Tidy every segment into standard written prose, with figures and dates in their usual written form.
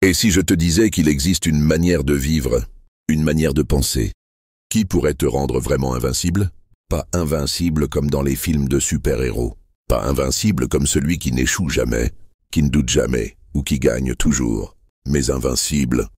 Et si je te disais qu'il existe une manière de vivre, une manière de penser, qui pourrait te rendre vraiment invincible? Pas invincible comme dans les films de super-héros. Pas invincible comme celui qui n'échoue jamais, qui ne doute jamais ou qui gagne toujours. Mais invincible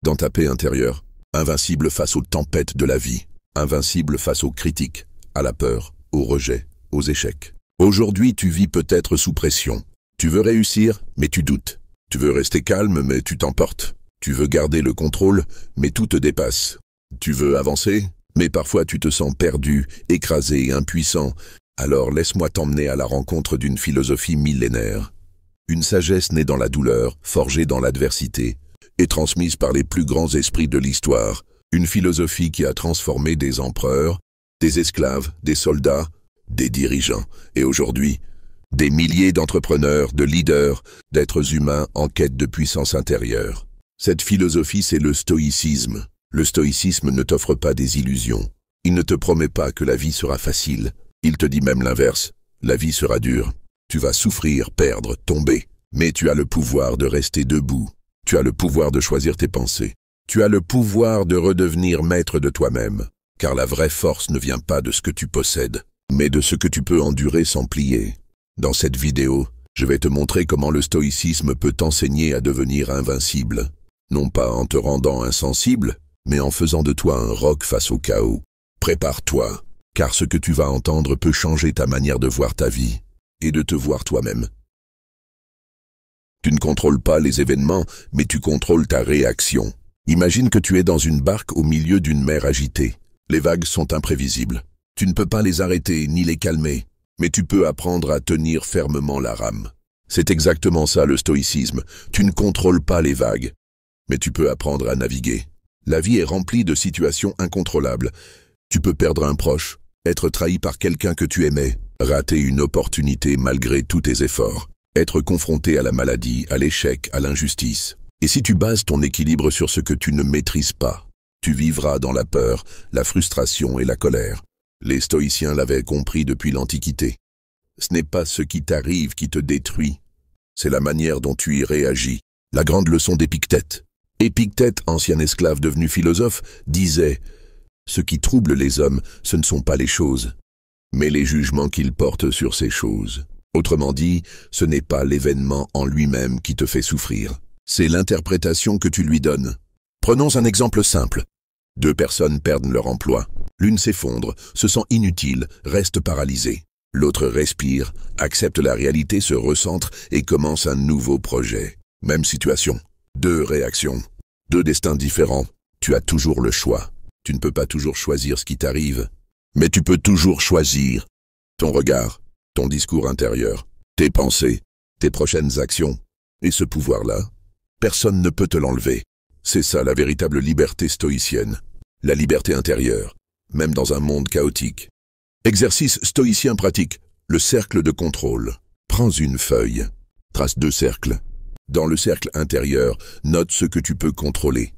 dans ta paix intérieure. Invincible face aux tempêtes de la vie. Invincible face aux critiques, à la peur, au rejet, aux échecs. Aujourd'hui, tu vis peut-être sous pression. Tu veux réussir, mais tu doutes. Tu veux rester calme, mais tu t'emportes. Tu veux garder le contrôle, mais tout te dépasse. Tu veux avancer, mais parfois tu te sens perdu, écrasé, impuissant. Alors laisse-moi t'emmener à la rencontre d'une philosophie millénaire. Une sagesse née dans la douleur, forgée dans l'adversité, et transmise par les plus grands esprits de l'histoire. Une philosophie qui a transformé des empereurs, des esclaves, des soldats, des dirigeants, et aujourd'hui, des milliers d'entrepreneurs, de leaders, d'êtres humains en quête de puissance intérieure. Cette philosophie, c'est le stoïcisme. Le stoïcisme ne t'offre pas des illusions. Il ne te promet pas que la vie sera facile. Il te dit même l'inverse. La vie sera dure. Tu vas souffrir, perdre, tomber. Mais tu as le pouvoir de rester debout. Tu as le pouvoir de choisir tes pensées. Tu as le pouvoir de redevenir maître de toi-même. Car la vraie force ne vient pas de ce que tu possèdes, mais de ce que tu peux endurer sans plier. Dans cette vidéo, je vais te montrer comment le stoïcisme peut t'enseigner à devenir invincible. Non pas en te rendant insensible, mais en faisant de toi un roc face au chaos. Prépare-toi, car ce que tu vas entendre peut changer ta manière de voir ta vie et de te voir toi-même. Tu ne contrôles pas les événements, mais tu contrôles ta réaction. Imagine que tu es dans une barque au milieu d'une mer agitée. Les vagues sont imprévisibles. Tu ne peux pas les arrêter ni les calmer, mais tu peux apprendre à tenir fermement la rame. C'est exactement ça le stoïcisme. Tu ne contrôles pas les vagues, mais tu peux apprendre à naviguer. La vie est remplie de situations incontrôlables. Tu peux perdre un proche, être trahi par quelqu'un que tu aimais, rater une opportunité malgré tous tes efforts, être confronté à la maladie, à l'échec, à l'injustice. Et si tu bases ton équilibre sur ce que tu ne maîtrises pas, tu vivras dans la peur, la frustration et la colère. Les stoïciens l'avaient compris depuis l'Antiquité. Ce n'est pas ce qui t'arrive qui te détruit, c'est la manière dont tu y réagis. La grande leçon d'Épictète. Épictète, ancien esclave devenu philosophe, disait « Ce qui trouble les hommes, ce ne sont pas les choses, mais les jugements qu'ils portent sur ces choses. » Autrement dit, ce n'est pas l'événement en lui-même qui te fait souffrir, c'est l'interprétation que tu lui donnes. Prenons un exemple simple. 2 personnes perdent leur emploi. L'une s'effondre, se sent inutile, reste paralysée. L'autre respire, accepte la réalité, se recentre et commence un nouveau projet. Même situation, 2 réactions, 2 destins différents. Tu as toujours le choix. Tu ne peux pas toujours choisir ce qui t'arrive, mais tu peux toujours choisir ton regard, ton discours intérieur, tes pensées, tes prochaines actions. Et ce pouvoir-là, personne ne peut te l'enlever. C'est ça la véritable liberté stoïcienne, la liberté intérieure, même dans un monde chaotique. Exercice stoïcien pratique, le cercle de contrôle. Prends une feuille, trace 2 cercles. Dans le cercle intérieur, note ce que tu peux contrôler.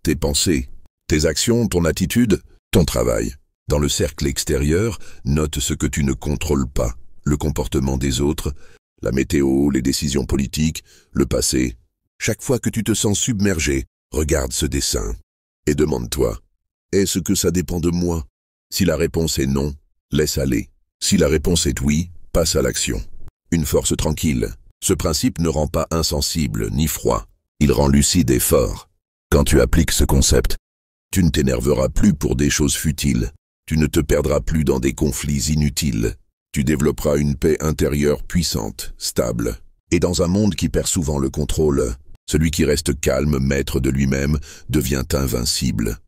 Tes pensées, tes actions, ton attitude, ton travail. Dans le cercle extérieur, note ce que tu ne contrôles pas. Le comportement des autres, la météo, les décisions politiques, le passé. Chaque fois que tu te sens submergé, regarde ce dessin et demande-toi, est-ce que ça dépend de moi? Si la réponse est non, laisse aller. Si la réponse est oui, passe à l'action. Une force tranquille. Ce principe ne rend pas insensible ni froid. Il rend lucide et fort. Quand tu appliques ce concept, tu ne t'énerveras plus pour des choses futiles. Tu ne te perdras plus dans des conflits inutiles. Tu développeras une paix intérieure puissante, stable. Et dans un monde qui perd souvent le contrôle, celui qui reste calme, maître de lui-même, devient invincible.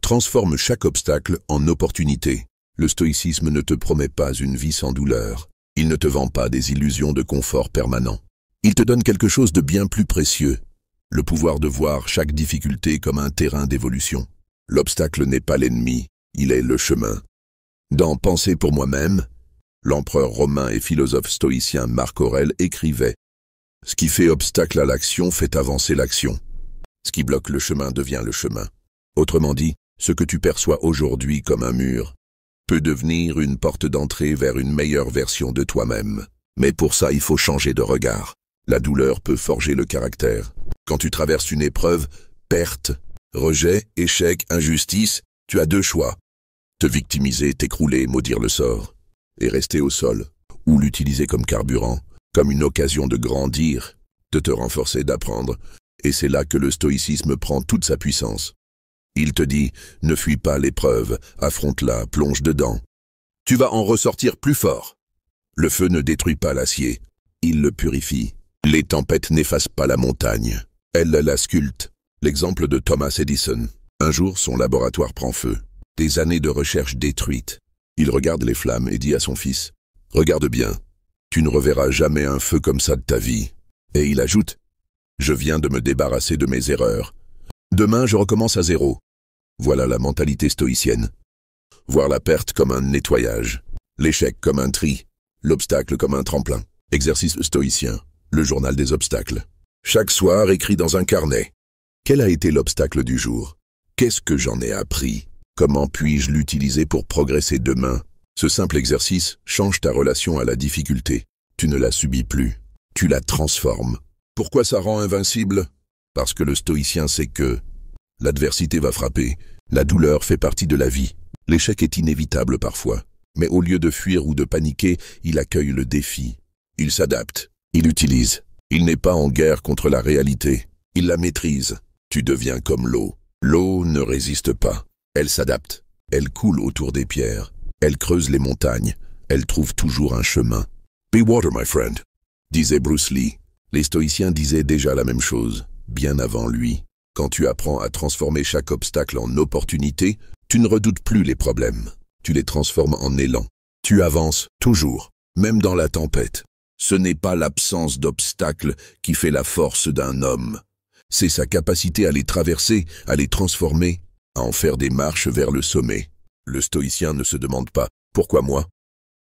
Transforme chaque obstacle en opportunité. Le stoïcisme ne te promet pas une vie sans douleur. Il ne te vend pas des illusions de confort permanent. Il te donne quelque chose de bien plus précieux, le pouvoir de voir chaque difficulté comme un terrain d'évolution. L'obstacle n'est pas l'ennemi, il est le chemin. Dans Penser pour moi-même, l'empereur romain et philosophe stoïcien Marc Aurèle écrivait « Ce qui fait obstacle à l'action fait avancer l'action. Ce qui bloque le chemin devient le chemin. » Autrement dit, ce que tu perçois aujourd'hui comme un mur peut devenir une porte d'entrée vers une meilleure version de toi-même. Mais pour ça, il faut changer de regard. La douleur peut forger le caractère. Quand tu traverses une épreuve, perte, rejet, échec, injustice, tu as deux choix. Te victimiser, t'écrouler, maudire le sort, et rester au sol, ou l'utiliser comme carburant, comme une occasion de grandir, de te renforcer, d'apprendre. Et c'est là que le stoïcisme prend toute sa puissance. Il te dit, ne fuis pas l'épreuve, affronte-la, plonge dedans. Tu vas en ressortir plus fort. Le feu ne détruit pas l'acier, il le purifie. Les tempêtes n'effacent pas la montagne, elles la sculptent. L'exemple de Thomas Edison. Un jour, son laboratoire prend feu. Des années de recherche détruites. Il regarde les flammes et dit à son fils, « Regarde bien, tu ne reverras jamais un feu comme ça de ta vie. » Et il ajoute, « Je viens de me débarrasser de mes erreurs. Demain, je recommence à zéro. » Voilà la mentalité stoïcienne. Voir la perte comme un nettoyage, l'échec comme un tri, l'obstacle comme un tremplin. Exercice stoïcien, le journal des obstacles. Chaque soir, écrit dans un carnet. Quel a été l'obstacle du jour? Qu'est-ce que j'en ai appris? Comment puis-je l'utiliser pour progresser demain? Ce simple exercice change ta relation à la difficulté. Tu ne la subis plus, tu la transformes. Pourquoi ça rend invincible? Parce que le stoïcien sait que l'adversité va frapper, la douleur fait partie de la vie. L'échec est inévitable parfois, mais au lieu de fuir ou de paniquer, il accueille le défi. Il s'adapte, il utilise. Il n'est pas en guerre contre la réalité, il la maîtrise. Tu deviens comme l'eau. L'eau ne résiste pas, elle s'adapte. Elle coule autour des pierres, elle creuse les montagnes, elle trouve toujours un chemin. Be water, my friend, disait Bruce Lee. Les stoïciens disaient déjà la même chose, bien avant lui. Quand tu apprends à transformer chaque obstacle en opportunité, tu ne redoutes plus les problèmes. Tu les transformes en élan. Tu avances toujours, même dans la tempête. Ce n'est pas l'absence d'obstacles qui fait la force d'un homme. C'est sa capacité à les traverser, à les transformer, à en faire des marches vers le sommet. Le stoïcien ne se demande pas « Pourquoi moi ?»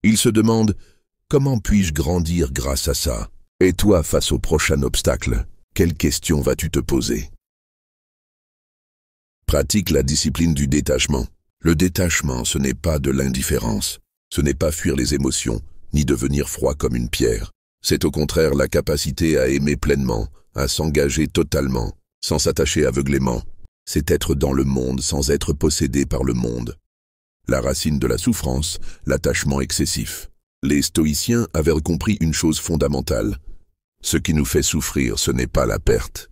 Il se demande « Comment puis-je grandir grâce à ça ?» Et toi, face au prochain obstacle, quelle question vas-tu te poser? Pratique la discipline du détachement. Le détachement, ce n'est pas de l'indifférence. Ce n'est pas fuir les émotions, ni devenir froid comme une pierre. C'est au contraire la capacité à aimer pleinement, à s'engager totalement, sans s'attacher aveuglément. C'est être dans le monde sans être possédé par le monde. La racine de la souffrance, l'attachement excessif. Les stoïciens avaient compris une chose fondamentale. Ce qui nous fait souffrir, ce n'est pas la perte.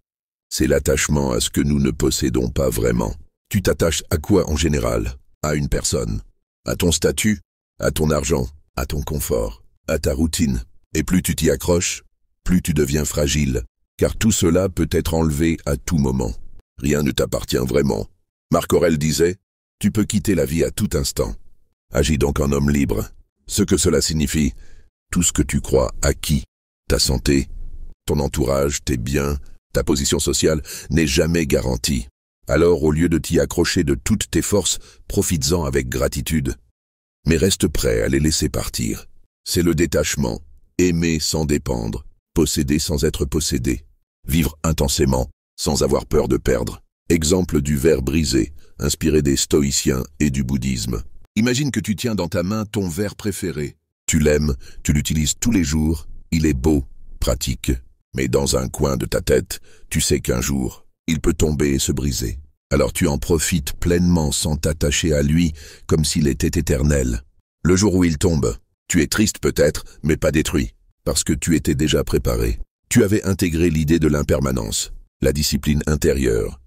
C'est l'attachement à ce que nous ne possédons pas vraiment. Tu t'attaches à quoi en général? À une personne, à ton statut, à ton argent, à ton confort, à ta routine. Et plus tu t'y accroches, plus tu deviens fragile, car tout cela peut être enlevé à tout moment. Rien ne t'appartient vraiment. Marc Aurèle disait, « Tu peux quitter la vie à tout instant. Agis donc en homme libre. » Ce que cela signifie, tout ce que tu crois acquis, ta santé, ton entourage, tes biens, ta position sociale n'est jamais garantie. Alors, au lieu de t'y accrocher de toutes tes forces, profites-en avec gratitude. Mais reste prêt à les laisser partir. C'est le détachement, aimer sans dépendre, posséder sans être possédé, vivre intensément, sans avoir peur de perdre. Exemple du verre brisé, inspiré des stoïciens et du bouddhisme. Imagine que tu tiens dans ta main ton verre préféré. Tu l'aimes, tu l'utilises tous les jours, il est beau, pratique. Mais dans un coin de ta tête, tu sais qu'un jour, il peut tomber et se briser. Alors tu en profites pleinement sans t'attacher à lui comme s'il était éternel. Le jour où il tombe, tu es triste peut-être, mais pas détruit, parce que tu étais déjà préparé. Tu avais intégré l'idée de l'impermanence, la discipline intérieure,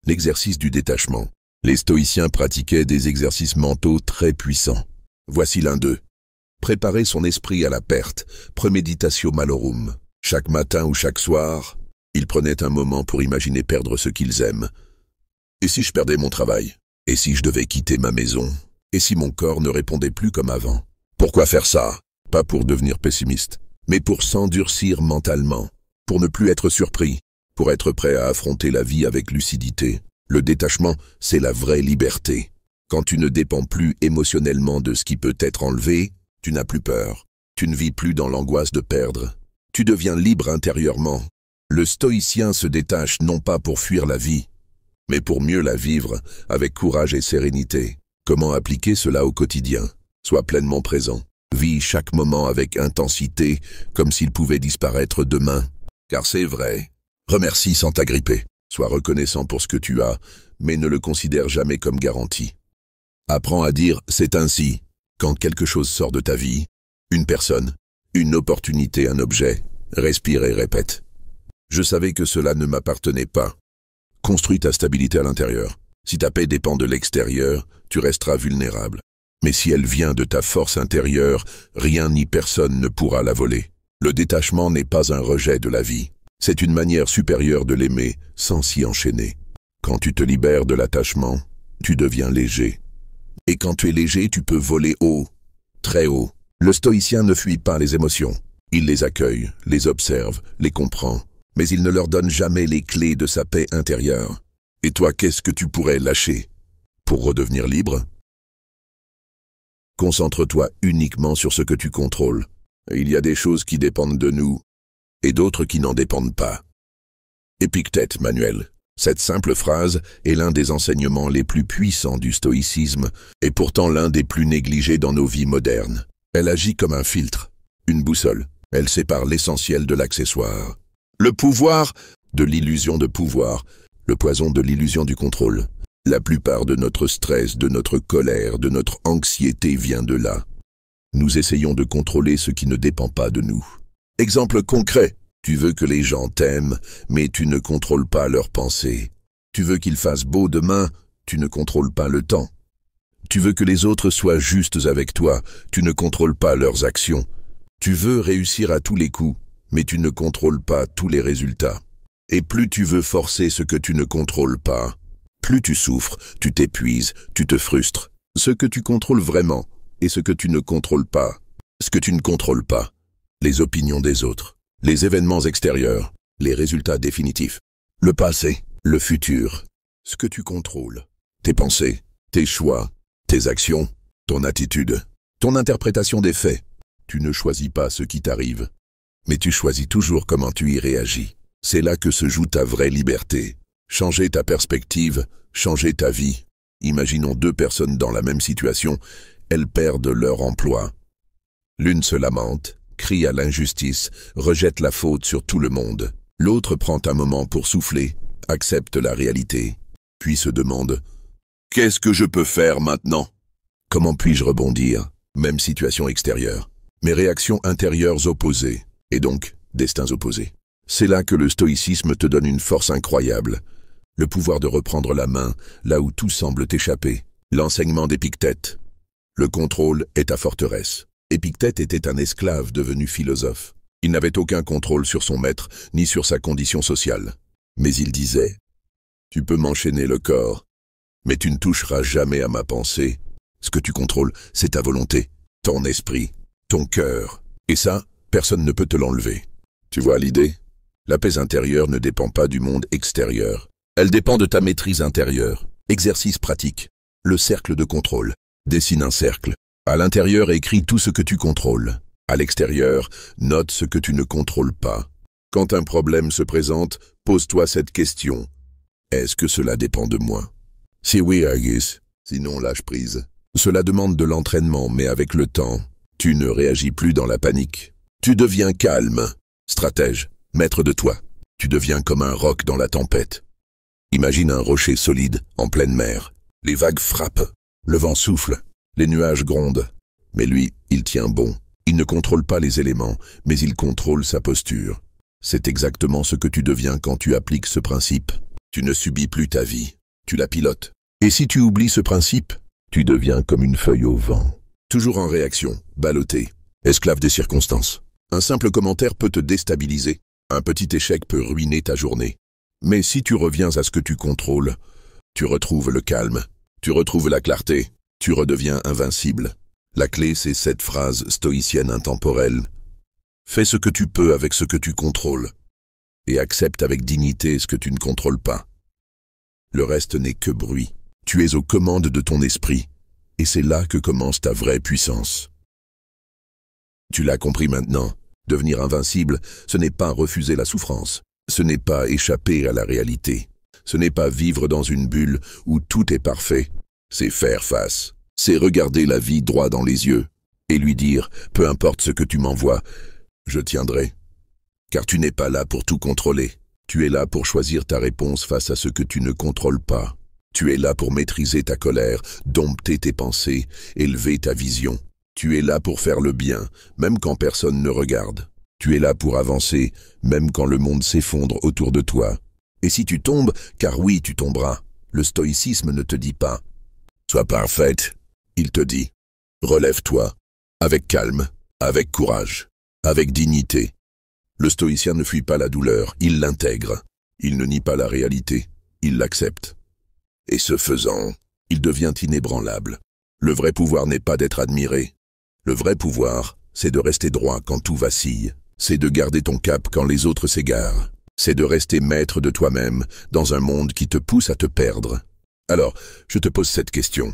l'exercice du détachement. Les stoïciens pratiquaient des exercices mentaux très puissants. Voici l'un d'eux. Préparer son esprit à la perte, premeditatio malorum. Chaque matin ou chaque soir, ils prenaient un moment pour imaginer perdre ce qu'ils aiment. Et si je perdais mon travail? Et si je devais quitter ma maison? Et si mon corps ne répondait plus comme avant? Pourquoi faire ça? Pas pour devenir pessimiste, mais pour s'endurcir mentalement, pour ne plus être surpris, pour être prêt à affronter la vie avec lucidité. Le détachement, c'est la vraie liberté. Quand tu ne dépends plus émotionnellement de ce qui peut être enlevé, tu n'as plus peur. Tu ne vis plus dans l'angoisse de perdre. Tu deviens libre intérieurement. Le stoïcien se détache non pas pour fuir la vie, mais pour mieux la vivre avec courage et sérénité. Comment appliquer cela au quotidien? Sois pleinement présent. Vis chaque moment avec intensité, comme s'il pouvait disparaître demain. car c'est vrai. Remercie sans t'agripper. Sois reconnaissant pour ce que tu as, mais ne le considère jamais comme garanti. Apprends à dire « c'est ainsi » quand quelque chose sort de ta vie, une personne, une opportunité, un objet. Respire et répète. Je savais que cela ne m'appartenait pas. Construis ta stabilité à l'intérieur. Si ta paix dépend de l'extérieur, tu resteras vulnérable. Mais si elle vient de ta force intérieure, rien ni personne ne pourra la voler. Le détachement n'est pas un rejet de la vie. C'est une manière supérieure de l'aimer sans s'y enchaîner. Quand tu te libères de l'attachement, tu deviens léger. Et quand tu es léger, tu peux voler haut, très haut. Le stoïcien ne fuit pas les émotions. Il les accueille, les observe, les comprend, mais il ne leur donne jamais les clés de sa paix intérieure. Et toi, qu'est-ce que tu pourrais lâcher pour redevenir libre? Concentre-toi uniquement sur ce que tu contrôles. Il y a des choses qui dépendent de nous, et d'autres qui n'en dépendent pas. Épictète, Manuel. Cette simple phrase est l'un des enseignements les plus puissants du stoïcisme, et pourtant l'un des plus négligés dans nos vies modernes. Elle agit comme un filtre, une boussole. Elle sépare l'essentiel de l'accessoire. Le pouvoir de l'illusion de pouvoir, le poison de l'illusion du contrôle. La plupart de notre stress, de notre colère, de notre anxiété vient de là. Nous essayons de contrôler ce qui ne dépend pas de nous. Exemple concret, tu veux que les gens t'aiment, mais tu ne contrôles pas leurs pensées. Tu veux qu'il fasse beau demain, tu ne contrôles pas le temps. Tu veux que les autres soient justes avec toi, tu ne contrôles pas leurs actions. Tu veux réussir à tous les coups, mais tu ne contrôles pas tous les résultats. Et plus tu veux forcer ce que tu ne contrôles pas, plus tu souffres, tu t'épuises, tu te frustres. Ce que tu contrôles vraiment et ce que tu ne contrôles pas. Ce que tu ne contrôles pas, les opinions des autres, les événements extérieurs, les résultats définitifs, le passé, le futur. Ce que tu contrôles, tes pensées, tes choix, tes actions, ton attitude, ton interprétation des faits. Tu ne choisis pas ce qui t'arrive, mais tu choisis toujours comment tu y réagis. C'est là que se joue ta vraie liberté. Changer ta perspective, changer ta vie. Imaginons deux personnes dans la même situation, elles perdent leur emploi. L'une se lamente, crie à l'injustice, rejette la faute sur tout le monde. L'autre prend un moment pour souffler, accepte la réalité, puis se demande « Qu'est-ce que je peux faire maintenant? Comment puis-je rebondir ?» Même situation extérieure, mais réactions intérieures opposées, et donc destins opposés. C'est là que le stoïcisme te donne une force incroyable, le pouvoir de reprendre la main là où tout semble t'échapper. L'enseignement d'Épictète. Le contrôle est ta forteresse. Épictète était un esclave devenu philosophe. Il n'avait aucun contrôle sur son maître ni sur sa condition sociale. Mais il disait « Tu peux m'enchaîner le corps, mais tu ne toucheras jamais à ma pensée. Ce que tu contrôles, c'est ta volonté, ton esprit, ton cœur. Et ça, personne ne peut te l'enlever. » Tu vois l'idée? La paix intérieure ne dépend pas du monde extérieur. Elle dépend de ta maîtrise intérieure. Exercice pratique. Le cercle de contrôle. Dessine un cercle. À l'intérieur, écris tout ce que tu contrôles. À l'extérieur, note ce que tu ne contrôles pas. Quand un problème se présente, pose-toi cette question. Est-ce que cela dépend de moi? Si oui, agis. Sinon, lâche prise. Cela demande de l'entraînement, mais avec le temps, tu ne réagis plus dans la panique. Tu deviens calme, stratège, maître de toi. Tu deviens comme un roc dans la tempête. Imagine un rocher solide, en pleine mer. Les vagues frappent, le vent souffle, les nuages grondent. Mais lui, il tient bon. Il ne contrôle pas les éléments, mais il contrôle sa posture. C'est exactement ce que tu deviens quand tu appliques ce principe. Tu ne subis plus ta vie, tu la pilotes. Et si tu oublies ce principe, tu deviens comme une feuille au vent. Toujours en réaction, ballotté, esclave des circonstances. Un simple commentaire peut te déstabiliser. Un petit échec peut ruiner ta journée. Mais si tu reviens à ce que tu contrôles, tu retrouves le calme, tu retrouves la clarté, tu redeviens invincible. La clé, c'est cette phrase stoïcienne intemporelle. Fais ce que tu peux avec ce que tu contrôles et accepte avec dignité ce que tu ne contrôles pas. Le reste n'est que bruit. Tu es aux commandes de ton esprit et c'est là que commence ta vraie puissance. Tu l'as compris maintenant. Devenir invincible, ce n'est pas refuser la souffrance. Ce n'est pas échapper à la réalité. Ce n'est pas vivre dans une bulle où tout est parfait. C'est faire face. C'est regarder la vie droit dans les yeux et lui dire « Peu importe ce que tu m'envoies, je tiendrai. » car tu n'es pas là pour tout contrôler. Tu es là pour choisir ta réponse face à ce que tu ne contrôles pas. Tu es là pour maîtriser ta colère, dompter tes pensées, élever ta vision. Tu es là pour faire le bien, même quand personne ne regarde. Tu es là pour avancer, même quand le monde s'effondre autour de toi. Et si tu tombes, car oui, tu tomberas, le stoïcisme ne te dit pas « Sois parfaite », il te dit « Relève-toi, avec calme, avec courage, avec dignité ». Le stoïcien ne fuit pas la douleur, il l'intègre. Il ne nie pas la réalité, il l'accepte. Et ce faisant, il devient inébranlable. Le vrai pouvoir n'est pas d'être admiré. Le vrai pouvoir, c'est de rester droit quand tout vacille. C'est de garder ton cap quand les autres s'égarent. C'est de rester maître de toi-même dans un monde qui te pousse à te perdre. Alors, je te pose cette question.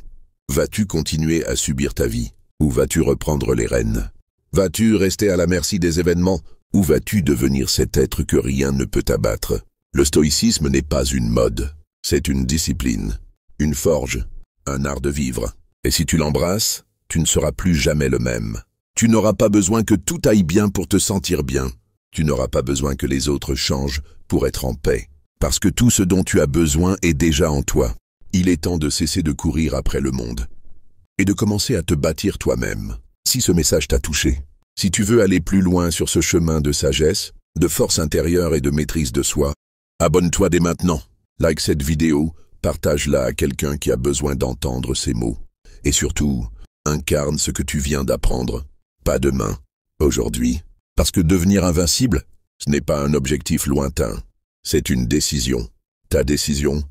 Vas-tu continuer à subir ta vie ou vas-tu reprendre les rênes? Vas-tu rester à la merci des événements ou vas-tu devenir cet être que rien ne peut abattre? Le stoïcisme n'est pas une mode. C'est une discipline, une forge, un art de vivre. Et si tu l'embrasses, tu ne seras plus jamais le même. Tu n'auras pas besoin que tout aille bien pour te sentir bien. Tu n'auras pas besoin que les autres changent pour être en paix. Parce que tout ce dont tu as besoin est déjà en toi. Il est temps de cesser de courir après le monde et de commencer à te bâtir toi-même. Si ce message t'a touché, si tu veux aller plus loin sur ce chemin de sagesse, de force intérieure et de maîtrise de soi, abonne-toi dès maintenant. Like cette vidéo, partage-la à quelqu'un qui a besoin d'entendre ces mots. Et surtout, incarne ce que tu viens d'apprendre. Pas demain, aujourd'hui. Parce que devenir invincible, ce n'est pas un objectif lointain. C'est une décision. Ta décision,